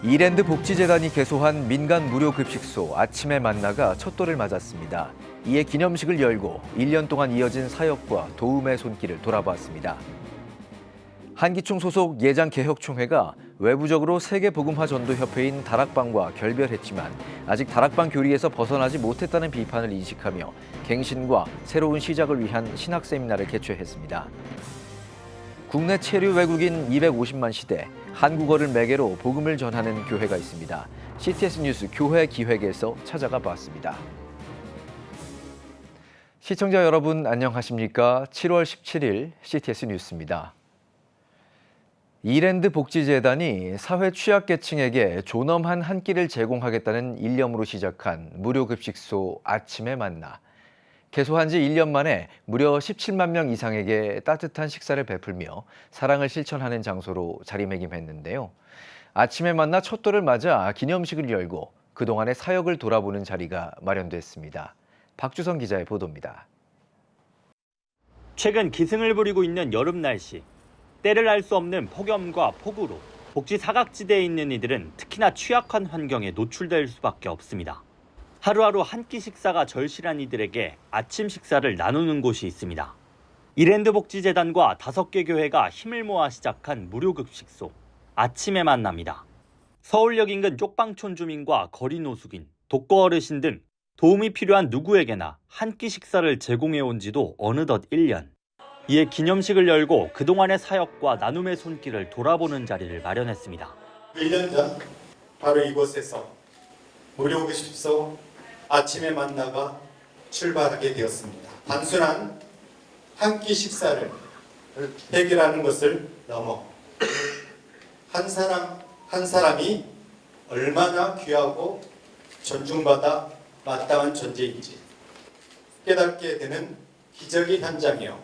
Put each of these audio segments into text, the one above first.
이랜드 복지재단이 개소한 민간 무료 급식소 아침의 만나가 첫 돌을 맞았습니다. 이에 기념식을 열고 1년 동안 이어진 사역과 도움의 손길을 돌아보았습니다. 한기총 소속 예장개혁총회가 외부적으로 세계복음화전도협회인 다락방과 결별했지만 아직 다락방 교리에서 벗어나지 못했다는 비판을 인식하며 갱신과 새로운 시작을 위한 신학 세미나를 개최했습니다. 국내 체류 외국인 250만 시대, 한국어를 매개로 복음을 전하는 교회가 있습니다. CTS 뉴스 교회 기획에서 찾아가 봤습니다. 시청자 여러분 안녕하십니까? 7월 17일 CTS 뉴스입니다. 이랜드 복지재단이 사회 취약계층에게 존엄한 한 끼를 제공하겠다는 일념으로 시작한 무료급식소 아침의 만나. 개소한 지 1년 만에 무려 17만 명 이상에게 따뜻한 식사를 베풀며 사랑을 실천하는 장소로 자리매김했는데요. 아침에 만나 첫 돌을 맞아 기념식을 열고 그동안의 사역을 돌아보는 자리가 마련됐습니다. 박주성 기자의 보도입니다. 최근 기승을 부리고 있는 여름 날씨. 때를 알 수 없는 폭염과 폭우로 복지 사각지대에 있는 이들은 특히나 취약한 환경에 노출될 수밖에 없습니다. 하루하루 한 끼 식사가 절실한 이들에게 아침 식사를 나누는 곳이 있습니다. 이랜드 복지재단과 5개 교회가 힘을 모아 시작한 무료급식소 아침에 만납니다. 서울역 인근 쪽방촌 주민과 거리 노숙인, 독거 어르신 등 도움이 필요한 누구에게나 한 끼 식사를 제공해온 지도 어느덧 1년. 이에 기념식을 열고 그동안의 사역과 나눔의 손길을 돌아보는 자리를 마련했습니다. 1년 전 바로 이곳에서 무료급식소 아침에 만나가 출발하게 되었습니다. 단순한 한 끼 식사를 해결하는 것을 넘어 한 사람 한 사람이 얼마나 귀하고 존중받아 마땅한 존재인지 깨닫게 되는 기적의 현장이요.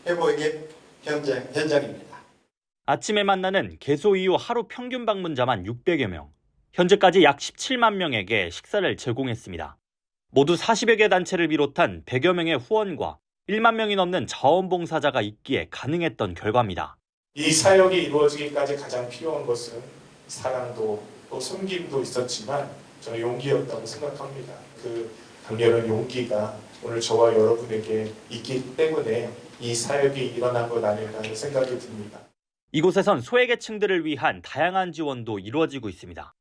회복의 현장입니다. 아침에 만나는 개소 이후 하루 평균 방문자만 600여 명. 현재까지 약 17만 명에게 식사를 제공했습니다. 모두 40여 개 단체를 비롯한 100여 명의 후원과 1만 명이 넘는 자원봉사자가 있기에 가능했던 결과입니다. 이 사역이 이루어지기까지 가장 필요한 것은 사랑도 또 섬김도 있었지만 저는 용기였다고 생각합니다. 그 강렬한 용기가 오늘 저와 여러분에게 있기 때문에 이 사역이 일어난 것 아닐까 하는 생각이 듭니다. 이곳에선 소외계층들을 위한 다양한 지원도 이루어지고 있습니다.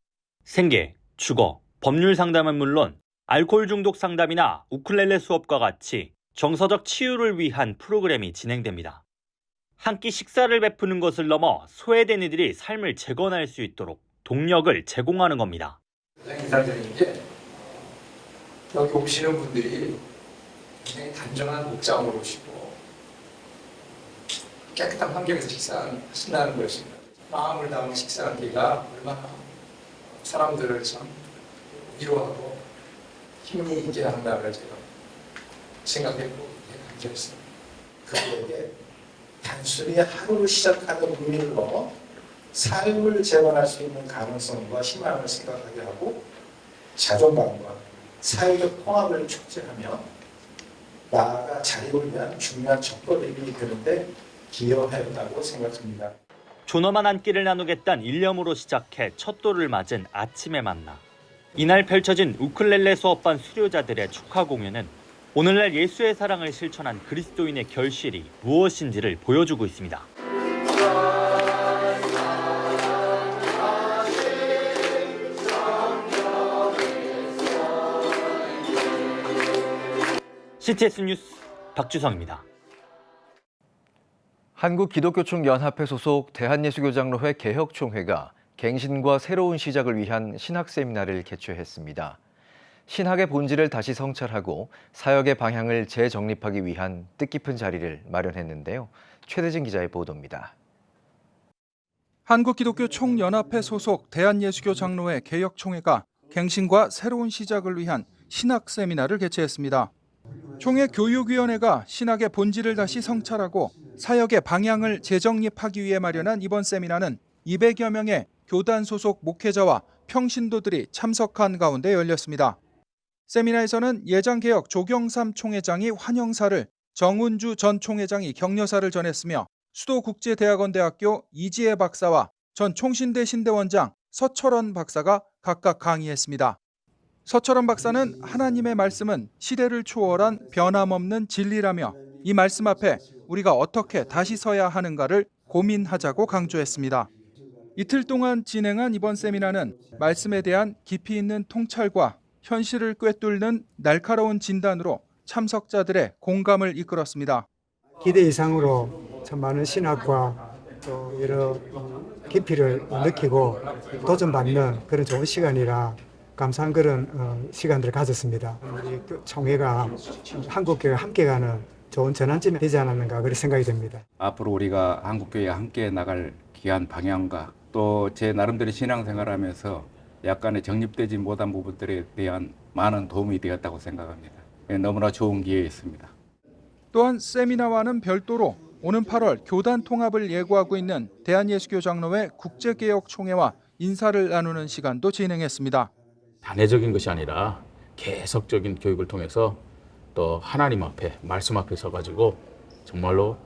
생계, 주거, 법률 상담은 물론 알코올 중독 상담이나 우쿨렐레 수업과 같이 정서적 치유를 위한 프로그램이 진행됩니다. 한 끼 식사를 베푸는 것을 넘어 소외된 이들이 삶을 재건할 수 있도록 동력을 제공하는 겁니다. 가장 인상적인 게 여기 오시는 분들이 굉장히 단정한 목장으로 오시고 깨끗한 환경에서 식사하신다는 것입니다. 마음을 담은 식사하기가 얼마나 사람들을 참 위로하고 힘이 있게 한다고 제가 생각했고 감사했습니다. 그들에게 단순히 하루를 시작하는 의미로 삶을 재건할 수 있는 가능성과 희망을 생각하게 하고 자존감과 사회적 통합을 촉진하며 나아가 자립을 위한 중요한 첫걸음이 되는데 기여하였다고 생각합니다. 존엄한 한 끼를 나누겠다는 일념으로 시작해 첫 돌을 맞은 아침의 만나. 이날 펼쳐진 우쿨렐레 수업반 수료자들의 축하 공연은 오늘날 예수의 사랑을 실천한 그리스도인의 결실이 무엇인지를 보여주고 있습니다. CTS 뉴스 박주성입니다. 한국기독교총연합회 소속 대한예수교장로회 개혁총회가 갱신과 새로운 시작을 위한 신학 세미나를 개최했습니다. 신학의 본질을 다시 성찰하고 사역의 방향을 재정립하기 위한 뜻깊은 자리를 마련했는데요. 최대진 기자의 보도입니다. 한국기독교총연합회 소속 대한예수교장로회 개혁총회가 갱신과 새로운 시작을 위한 신학 세미나를 개최했습니다. 총회 교육위원회가 신학의 본질을 다시 성찰하고 사역의 방향을 재정립하기 위해 마련한 이번 세미나는 200여 명의 교단 소속 목회자와 평신도들이 참석한 가운데 열렸습니다. 세미나에서는 예장개혁 조경삼 총회장이 환영사를, 정운주 전 총회장이 격려사를 전했으며 수도국제대학원대학교 이지혜 박사와 전 총신대 신대원장 서철원 박사가 각각 강의했습니다. 서철원 박사는 하나님의 말씀은 시대를 초월한 변함없는 진리라며 이 말씀 앞에 우리가 어떻게 다시 서야 하는가를 고민하자고 강조했습니다. 이틀 동안 진행한 이번 세미나는 말씀에 대한 깊이 있는 통찰과 현실을 꿰뚫는 날카로운 진단으로 참석자들의 공감을 이끌었습니다. 기대 이상으로 참 많은 신학과 또 여러 깊이를 느끼고 도전받는 그런 좋은 시간이라 감사한 그런 시간들을 가졌습니다. 우리 총회가 한국교회와 함께 가는 좋은 전환점이 되지 않았는가 그런 생각이 듭니다. 앞으로 우리가 한국교회와 함께 나갈 귀한 방향과 또 제 나름대로 신앙생활하면서 약간의 정립되지 못한 부분들에 대한 많은 도움이 되었다고 생각합니다. 너무나 좋은 기회였습니다. 또한 세미나와는 별도로 오는 8월 교단 통합을 예고하고 있는 대한예수교 장로회 국제개혁총회와 인사를 나누는 시간도 진행했습니다. 단회적인 것이 아니라 계속적인 교육을 통해서 또 하나님 앞에 말씀 앞에 서가지고 정말로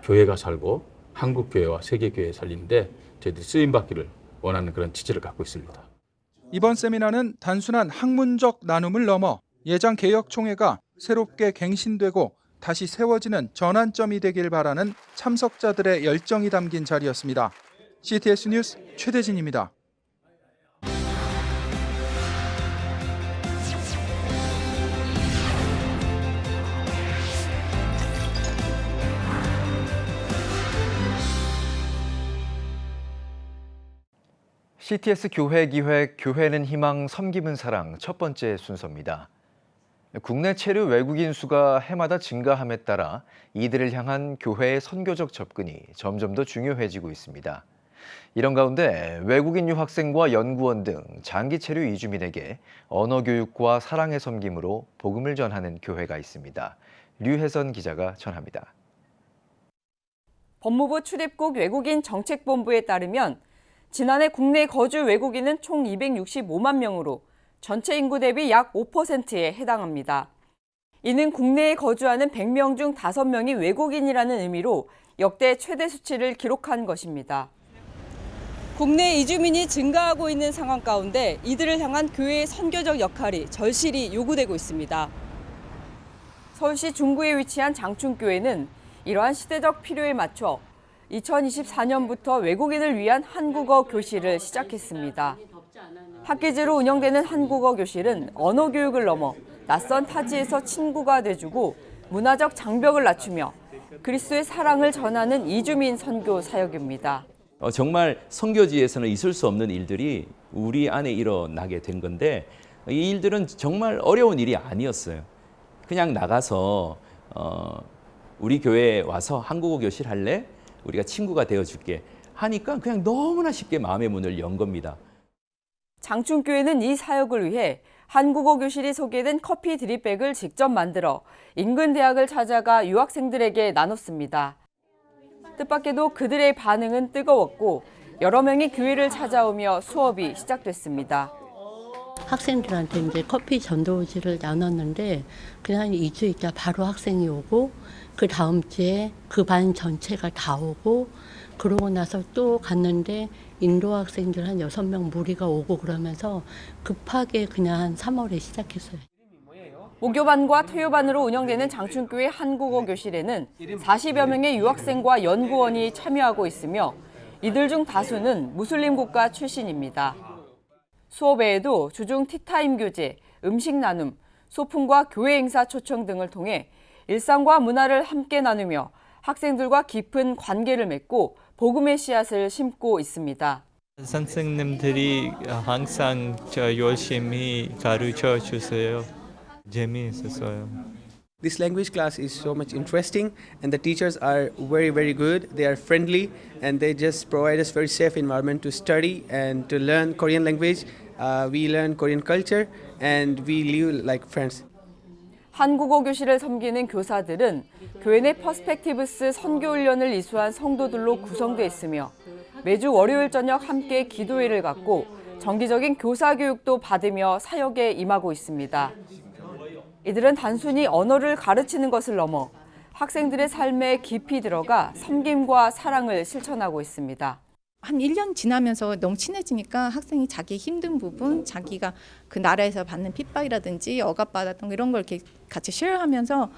교회가 살고 한국 교회와 세계 교회 살리는데 저희들이 쓰임 받기를 원하는 그런 취지를 갖고 있습니다. 이번 세미나는 단순한 학문적 나눔을 넘어 예장 개혁총회가 새롭게 갱신되고 다시 세워지는 전환점이 되길 바라는 참석자들의 열정이 담긴 자리였습니다. CTS 뉴스 최대진입니다. CTS 교회기획 교회는 희망, 섬김은 사랑 첫 번째 순서입니다. 국내 체류 외국인 수가 해마다 증가함에 따라 이들을 향한 교회의 선교적 접근이 점점 더 중요해지고 있습니다. 이런 가운데 외국인 유학생과 연구원 등 장기 체류 이주민에게 언어 교육과 사랑의 섬김으로 복음을 전하는 교회가 있습니다. 류혜선 기자가 전합니다. 법무부 출입국 외국인 정책본부에 따르면 지난해 국내 거주 외국인은 총 265만 명으로 전체 인구 대비 약 5%에 해당합니다. 이는 국내에 거주하는 100명 중 5명이 외국인이라는 의미로 역대 최대 수치를 기록한 것입니다. 국내 이주민이 증가하고 있는 상황 가운데 이들을 향한 교회의 선교적 역할이 절실히 요구되고 있습니다. 서울시 중구에 위치한 장충교회는 이러한 시대적 필요에 맞춰 2024년부터 외국인을 위한 한국어 교실을 시작했습니다. 학기제로 운영되는 한국어 교실은 언어 교육을 넘어 낯선 타지에서 친구가 돼주고 문화적 장벽을 낮추며 그리스도의 사랑을 전하는 이주민 선교 사역입니다. 정말 선교지에서는 있을 수 없는 일들이 우리 안에 일어나게 된 건데 이 일들은 정말 어려운 일이 아니었어요. 그냥 나가서 우리 교회에 와서 한국어 교실 할래? 우리가 친구가 되어줄게 하니까 그냥 너무나 쉽게 마음의 문을 연 겁니다. 장충교회는 이 사역을 위해 한국어 교실이 소개된 커피 드립백을 직접 만들어 인근 대학을 찾아가 유학생들에게 나눴습니다. 뜻밖에도 그들의 반응은 뜨거웠고 여러 명이 교회를 찾아오며 수업이 시작됐습니다. 학생들한테 이제 커피 전도지를 나눴는데 그냥 2주 있다 바로 학생이 오고 그 다음 주에 그 반 전체가 다 오고 그러고 나서 또 갔는데 인도 학생들 한 6명 무리가 오고 그러면서 급하게 그냥 한 3월에 시작했어요. 목요반과 토요반으로 운영되는 장충교회 한국어 교실에는 40여 명의 유학생과 연구원이 참여하고 있으며 이들 중 다수는 무슬림 국가 출신입니다. 수업 외에도 주중 티타임 교재, 음식 나눔, 소풍과 교회 행사 초청 등을 통해 일상과 문화를 함께 나누며 학생들과 깊은 관계를 맺고 복음의 씨앗을 심고 있습니다. 선생님들이 항상 저 열심히 가르쳐 주세요. 재미있었어요. This language class is so much interesting and the teachers are very good. They are friendly and they just provide us very safe environment to study and to learn Korean language. We learn Korean culture and we live like friends. 한국어 교실을 섬기는 교사들은 교회 내 퍼스펙티브스 선교훈련을 이수한 성도들로 구성되어 있으며 매주 월요일 저녁 함께 기도회를 갖고 정기적인 교사 교육도 받으며 사역에 임하고 있습니다. 이들은 단순히 언어를 가르치는 것을 넘어 학생들의 삶에 깊이 들어가 섬김과 사랑을 실천하고 있습니다. 한 1년 지나면서 너무 친해지니까 학생이 자기 힘든 부분, 자기가 그 나라에서 받는 핍박이라든지 억압받았던 거 이런 걸 이렇게 같이 쉐어하면서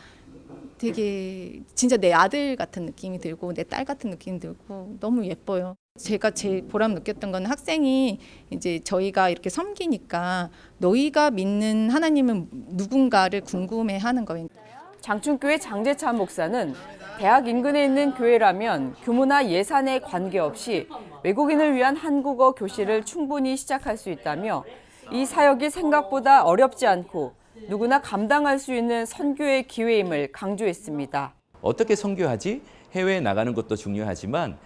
되게 진짜 내 아들 같은 느낌이 들고 내 딸 같은 느낌이 들고 너무 예뻐요. 제가 제일 보람 느꼈던 건 학생이 이제 저희가 이렇게 섬기니까 너희가 믿는 하나님은 누군가를 궁금해하는 거예요. 장충교회 장재찬 목사는 대학 인근에 있는 교회라면 규모나 예산에 관계없이 외국인을 위한 한국어 교실을 충분히 시작할 수 있다며 이 사역이 생각보다 어렵지 않고 누구나 감당할 수 있는 선교의 기회임을 강조했습니다. 어떻게 선교하지? 해외에 나가는 것도 중요하지만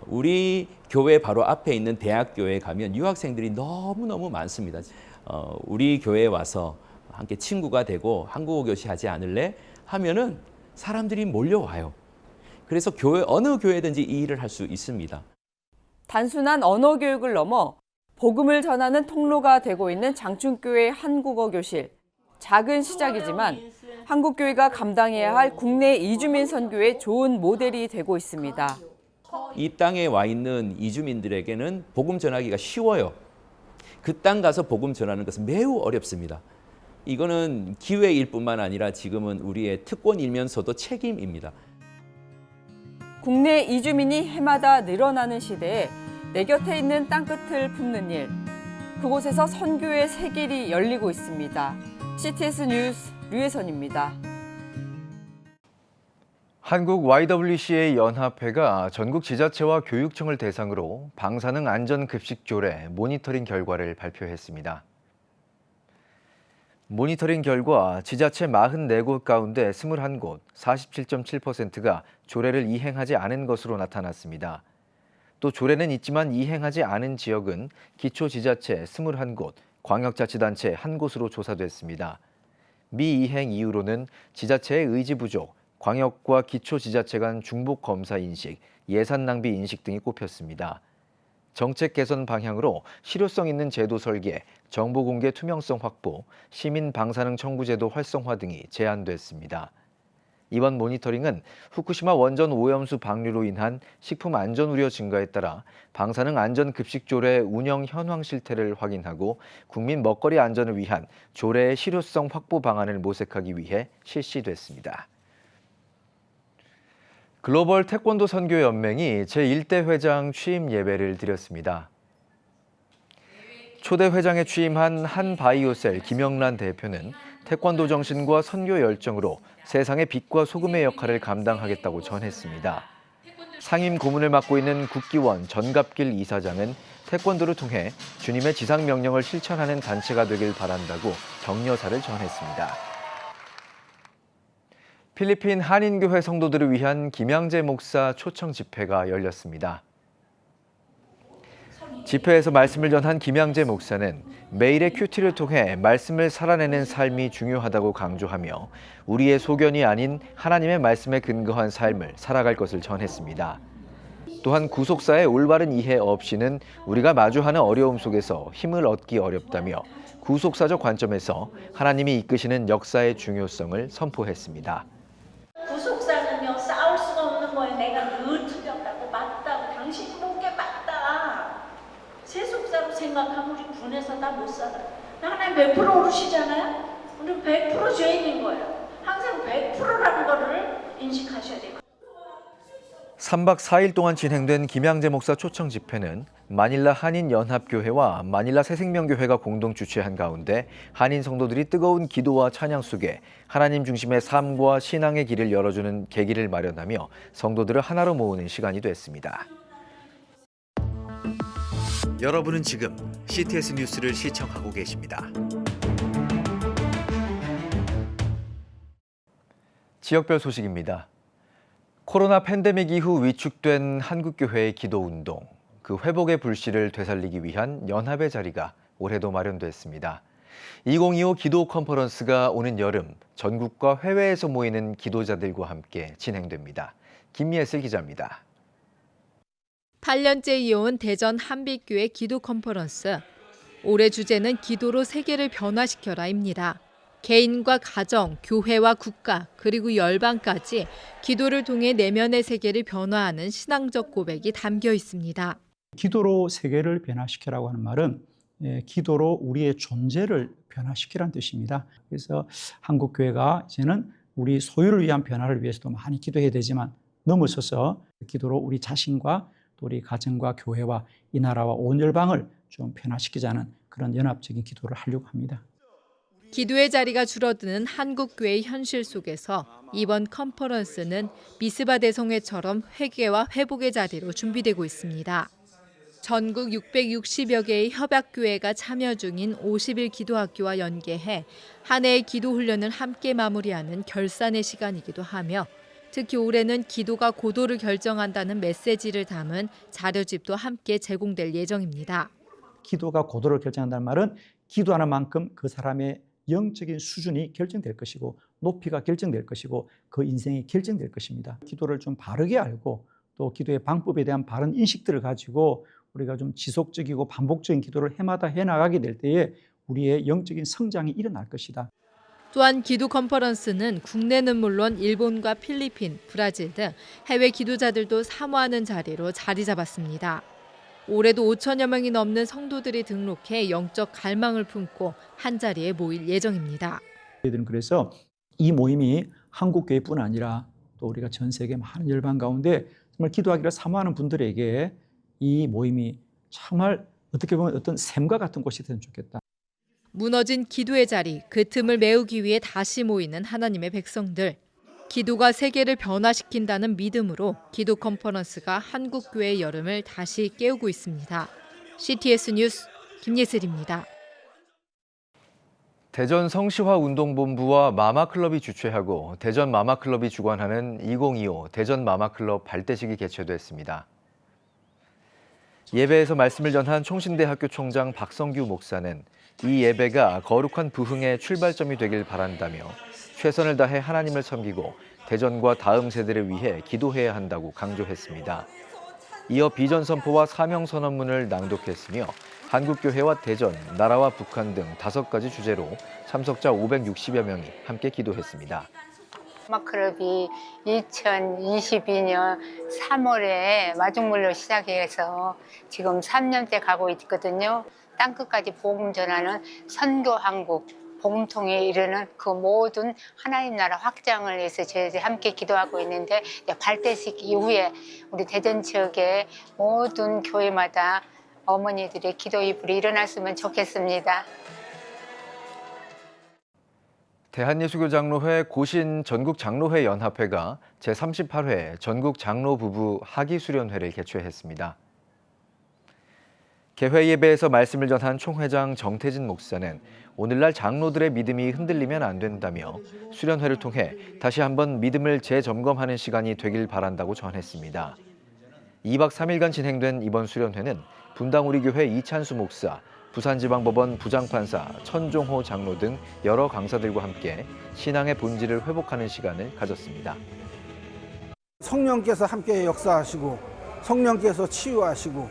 우리 교회 바로 앞에 있는 대학교에 가면 유학생들이 너무너무 많습니다. 우리 교회에 와서 함께 친구가 되고 한국어 교시 하지 않을래? 하면은 사람들이 몰려와요. 그래서 어느 교회든지 이 일을 할 수 있습니다. 단순한 언어 교육을 넘어 복음을 전하는 통로가 되고 있는 장충교회 한국어 교실. 작은 시작이지만 한국교회가 감당해야 할 국내 이주민 선교의 좋은 모델이 되고 있습니다. 이 땅에 와 있는 이주민들에게는 복음 전하기가 쉬워요. 그 땅 가서 복음 전하는 것은 매우 어렵습니다. 이거는 기회일 뿐만 아니라 지금은 우리의 특권이면서도 책임입니다. 국내 이주민이 해마다 늘어나는 시대에 내 곁에 있는 땅끝을 품는 일. 그곳에서 선교의 새 길이 열리고 있습니다. CTS 뉴스 류혜선입니다. 한국 YWCA 연합회가 전국 지자체와 교육청을 대상으로 방사능 안전 급식 조례 모니터링 결과를 발표했습니다. 모니터링 결과 지자체 44곳 가운데 21곳, 47.7%가 조례를 이행하지 않은 것으로 나타났습니다. 또 조례는 있지만 이행하지 않은 지역은 기초지자체 21곳, 광역자치단체 1곳으로 조사됐습니다. 미이행 이유로는 지자체의 의지 부족, 광역과 기초지자체 간 중복 검사 인식, 예산 낭비 인식 등이 꼽혔습니다. 정책 개선 방향으로 실효성 있는 제도 설계, 정보 공개 투명성 확보, 시민 방사능 청구 제도 활성화 등이 제안됐습니다. 이번 모니터링은 후쿠시마 원전 오염수 방류로 인한 식품 안전 우려 증가에 따라 방사능 안전 급식 조례 운영 현황 실태를 확인하고 국민 먹거리 안전을 위한 조례의 실효성 확보 방안을 모색하기 위해 실시됐습니다. 글로벌 태권도 선교 연맹이 제1대 회장 취임 예배를 드렸습니다. 초대 회장에 취임한 한바이오셀 김영란 대표는 태권도 정신과 선교 열정으로 세상의 빛과 소금의 역할을 감당하겠다고 전했습니다. 상임 고문을 맡고 있는 국기원 전갑길 이사장은 태권도를 통해 주님의 지상 명령을 실천하는 단체가 되길 바란다고 격려사를 전했습니다. 필리핀 한인교회 성도들을 위한 김양재 목사 초청 집회가 열렸습니다. 집회에서 말씀을 전한 김양재 목사는 매일의 큐티를 통해 말씀을 살아내는 삶이 중요하다고 강조하며 우리의 소견이 아닌 하나님의 말씀에 근거한 삶을 살아갈 것을 전했습니다. 또한 구속사의 올바른 이해 없이는 우리가 마주하는 어려움 속에서 힘을 얻기 어렵다며 구속사적 관점에서 하나님이 이끄시는 역사의 중요성을 선포했습니다. 구속사는요, 싸울 수가 없는 거예요. 내가 늘 틀렸다고, 맞다고, 당신이 놓은 게 맞다. 세속사로 생각하면 우리 분해서 다 못 살아. 하나님 100% 오르시잖아요. 우리 100% 죄인인 거예요. 항상 100%라는 거를 인식하셔야 돼요. 3박 4일 동안 진행된 김양재 목사 초청 집회는 마닐라 한인연합교회와 마닐라 새생명교회가 공동 주최한 가운데 한인 성도들이 뜨거운 기도와 찬양 속에 하나님 중심의 삶과 신앙의 길을 열어주는 계기를 마련하며 성도들을 하나로 모으는 시간이 됐습니다. 여러분은 지금 CTS 뉴스를 시청하고 계십니다. 지역별 소식입니다. 코로나 팬데믹 이후 위축된 한국교회의 기도운동, 그 회복의 불씨를 되살리기 위한 연합의 자리가 올해도 마련됐습니다. 2025 기도 컨퍼런스가 오는 여름 전국과 해외에서 모이는 기도자들과 함께 진행됩니다. 김예슬 기자입니다. 8년째 이어온 대전 한빛교회 기도 컨퍼런스. 올해 주제는 기도로 세계를 변화시켜라입니다. 개인과 가정, 교회와 국가, 그리고 열방까지 기도를 통해 내면의 세계를 변화하는 신앙적 고백이 담겨 있습니다. 기도로 세계를 변화시키라고 하는 말은 기도로 우리의 존재를 변화시키라는 뜻입니다. 그래서 한국교회가 이제는 우리 소유를 위한 변화를 위해서도 많이 기도해야 되지만 넘어서서 기도로 우리 자신과 또 우리 가정과 교회와 이 나라와 온 열방을 좀 변화시키자는 그런 연합적인 기도를 하려고 합니다. 기도의 자리가 줄어드는 한국교회의 현실 속에서 이번 컨퍼런스는 미스바 대성회처럼 회개와 회복의 자리로 준비되고 있습니다. 전국 660여 개의 협약교회가 참여 중인 50일 기도학교와 연계해 한 해의 기도 훈련을 함께 마무리하는 결산의 시간이기도 하며 특히 올해는 기도가 고도를 결정한다는 메시지를 담은 자료집도 함께 제공될 예정입니다. 기도가 고도를 결정한다는 말은 기도하는 만큼 그 사람의 영적인 수준이 결정될 것이고 높이가 결정될 것이고 그 인생이 결정될 것입니다. 기도를 좀 바르게 알고 또 기도의 방법에 대한 바른 인식들을 가지고 우리가 좀 지속적이고 반복적인 기도를 해마다 해나가게 될 때에 우리의 영적인 성장이 일어날 것이다. 또한 기도 컨퍼런스는 국내는 물론 일본과 필리핀, 브라질 등 해외 기도자들도 사모하는 자리로 자리 잡았습니다. 올해도 5천여 명이 넘는 성도들이 등록해 영적 갈망을 품고 한자리에 모일 예정입니다. 저희들은 그래서 이 모임이 한국교회뿐 아니라 또 우리가 전 세계 많은 열방 가운데 정말 기도하기를 사모하는 분들에게 이 모임이 정말 어떻게 보면 어떤 샘과 같은 곳이 되면 좋겠다. 무너진 기도의 자리, 그 틈을 메우기 위해 다시 모이는 하나님의 백성들. 기도가 세계를 변화시킨다는 믿음으로 기도 컨퍼런스가 한국교회의 여름을 다시 깨우고 있습니다. CTS 뉴스 김예슬입니다. 대전 성시화운동본부와 마마클럽이 주최하고 대전 마마클럽이 주관하는 2025 대전 마마클럽 발대식이 개최됐습니다. 예배에서 말씀을 전한 총신대학교 총장 박성규 목사는 이 예배가 거룩한 부흥의 출발점이 되길 바란다며 최선을 다해 하나님을 섬기고 대전과 다음 세대를 위해 기도해야 한다고 강조했습니다. 이어 비전 선포와 사명 선언문을 낭독했으며 한국교회와 대전, 나라와 북한 등 5가지 주제로 참석자 560여 명이 함께 기도했습니다. 마마클럽이 2022년 3월에 마중물로 시작해서 지금 3년째 가고 있거든요. 땅끝까지 복음 전하는 선교 한국, 복음통에 이르는 그 모든 하나님 나라 확장을 위해서 저희들이 함께 기도하고 있는데 발대식 이후에 우리 대전 지역의 모든 교회마다 어머니들의 기도 이불이 일어났으면 좋겠습니다. 대한예수교장로회 고신 전국장로회 연합회가 제38회 전국장로부부 학위수련회를 개최했습니다. 개회 예배에서 말씀을 전한 총회장 정태진 목사는 오늘날 장로들의 믿음이 흔들리면 안 된다며 수련회를 통해 다시 한번 믿음을 재점검하는 시간이 되길 바란다고 전했습니다. 2박 3일간 진행된 이번 수련회는 분당 우리교회 이찬수 목사, 부산지방법원 부장판사 천종호 장로 등 여러 강사들과 함께 신앙의 본질을 회복하는 시간을 가졌습니다. 성령께서 함께 역사하시고 성령께서 치유하시고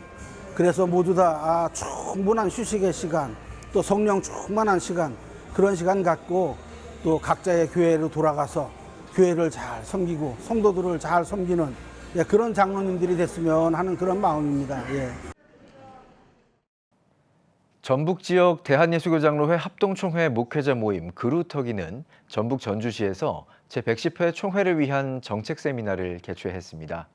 그래서 모두 다 충분한 휴식의 시간 또 성령 충만한 시간 그런 시간 갖고 또 각자의 교회로 돌아가서 교회를 잘 섬기고 성도들을 잘 섬기는 그런 장로님들이 됐으면 하는 그런 마음입니다. 예. 전북 지역 대한예수교장로회 합동총회 목회자 모임 그루터기는 전북 전주시에서 제110회 총회를 위한 정책 세미나를 개최했습니다.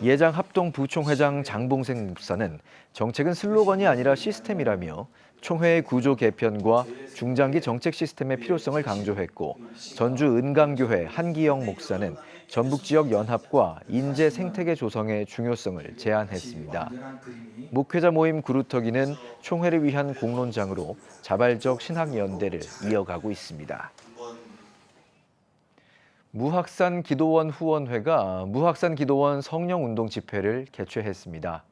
예장 합동 부총회장 장봉생 목사는 정책은 슬로건이 아니라 시스템이라며 총회의 구조 개편과 중장기 정책 시스템의 필요성을 강조했고 전주 은강교회 한기영 목사는 전북 지역 연합과 인재 생태계 조성의 중요성을 제안했습니다. 목회자 모임 그루터기는 총회를 위한 공론장으로 자발적 신학연대를 이어가고 있습니다. 무학산 기도원 후원회가 무학산 기도원 성령운동 집회를 개최했습니다.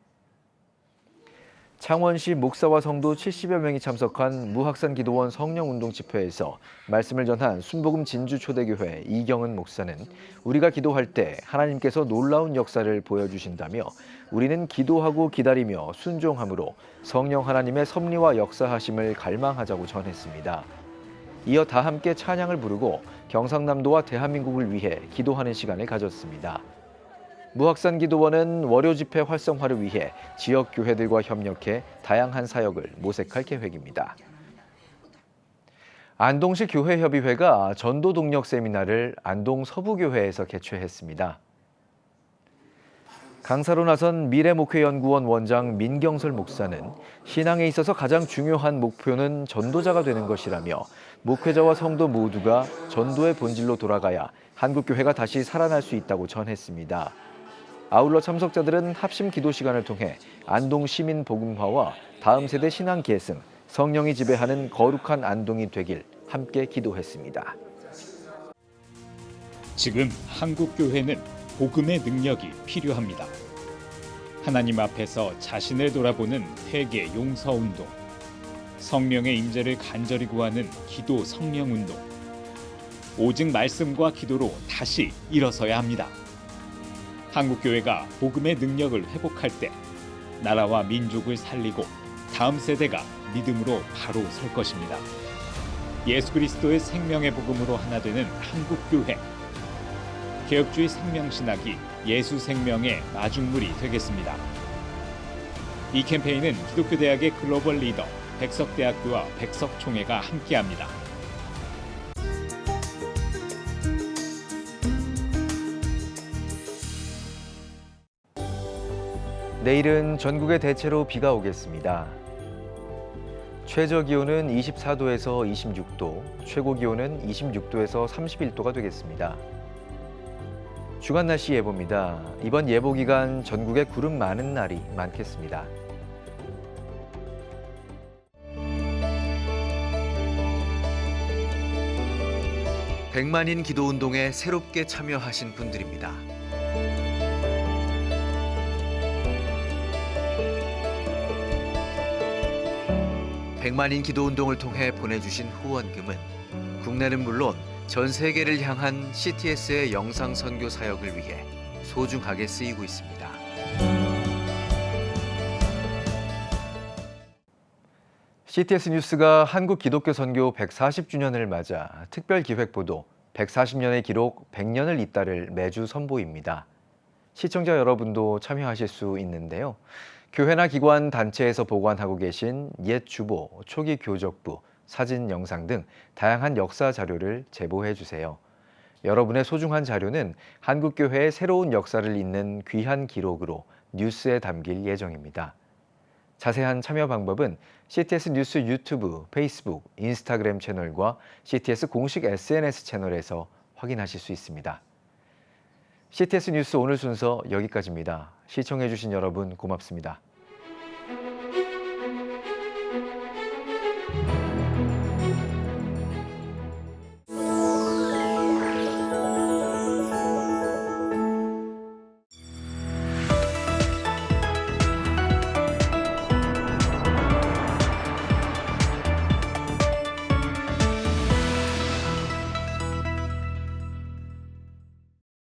창원시 목사와 성도 70여 명이 참석한 무학산 기도원 성령운동 집회에서 말씀을 전한 순복음 진주초대교회 이경은 목사는 우리가 기도할 때 하나님께서 놀라운 역사를 보여주신다며 우리는 기도하고 기다리며 순종함으로 성령 하나님의 섭리와 역사하심을 갈망하자고 전했습니다. 이어 다 함께 찬양을 부르고 경상남도와 대한민국을 위해 기도하는 시간을 가졌습니다. 무학산기도원은 월요 집회 활성화를 위해 지역 교회들과 협력해 다양한 사역을 모색할 계획입니다. 안동시 교회협의회가 전도 동력 세미나를 안동 서부교회에서 개최했습니다. 강사로 나선 미래목회연구원 원장 민경설 목사는 신앙에 있어서 가장 중요한 목표는 전도자가 되는 것이라며 목회자와 성도 모두가 전도의 본질로 돌아가야 한국교회가 다시 살아날 수 있다고 전했습니다. 아울러 참석자들은 합심 기도 시간을 통해 안동 시민 복음화와 다음 세대 신앙 계승, 성령이 지배하는 거룩한 안동이 되길 함께 기도했습니다. 지금 한국교회는 복음의 능력이 필요합니다. 하나님 앞에서 자신을 돌아보는 회개 용서 운동, 성령의 임재를 간절히 구하는 기도 성령 운동, 오직 말씀과 기도로 다시 일어서야 합니다. 한국교회가 복음의 능력을 회복할 때 나라와 민족을 살리고 다음 세대가 믿음으로 바로 설 것입니다. 예수 그리스도의 생명의 복음으로 하나 되는 한국교회. 개혁주의 생명신학이 예수 생명의 마중물이 되겠습니다. 이 캠페인은 기독교대학의 글로벌 리더 백석대학교와 백석총회가 함께합니다. 내일은 전국에 대체로 비가 오겠습니다. 최저 기온은 24도에서 26도, 최고 기온은 26도에서 31도가 되겠습니다. 주간 날씨 예보입니다. 이번 예보 기간 전국에 구름 많은 날이 많겠습니다. 백만인 기도운동에 새롭게 참여하신 분들입니다. 백만인 기도운동을 통해 보내주신 후원금은 국내는 물론 전 세계를 향한 CTS의 영상 선교 사역을 위해 소중하게 쓰이고 있습니다. CTS 뉴스가 한국 기독교 선교 140주년을 맞아 특별 기획 보도 140년의 기록 100년을 잇따를 매주 선보입니다. 시청자 여러분도 참여하실 수 있는데요. 교회나 기관, 단체에서 보관하고 계신 옛 주보, 초기 교적부, 사진, 영상 등 다양한 역사 자료를 제보해 주세요. 여러분의 소중한 자료는 한국교회의 새로운 역사를 잇는 귀한 기록으로 뉴스에 담길 예정입니다. 자세한 참여 방법은 CTS 뉴스 유튜브, 페이스북, 인스타그램 채널과 CTS 공식 SNS 채널에서 확인하실 수 있습니다. CTS 뉴스 오늘 순서 여기까지입니다. 시청해 주신 여러분 고맙습니다.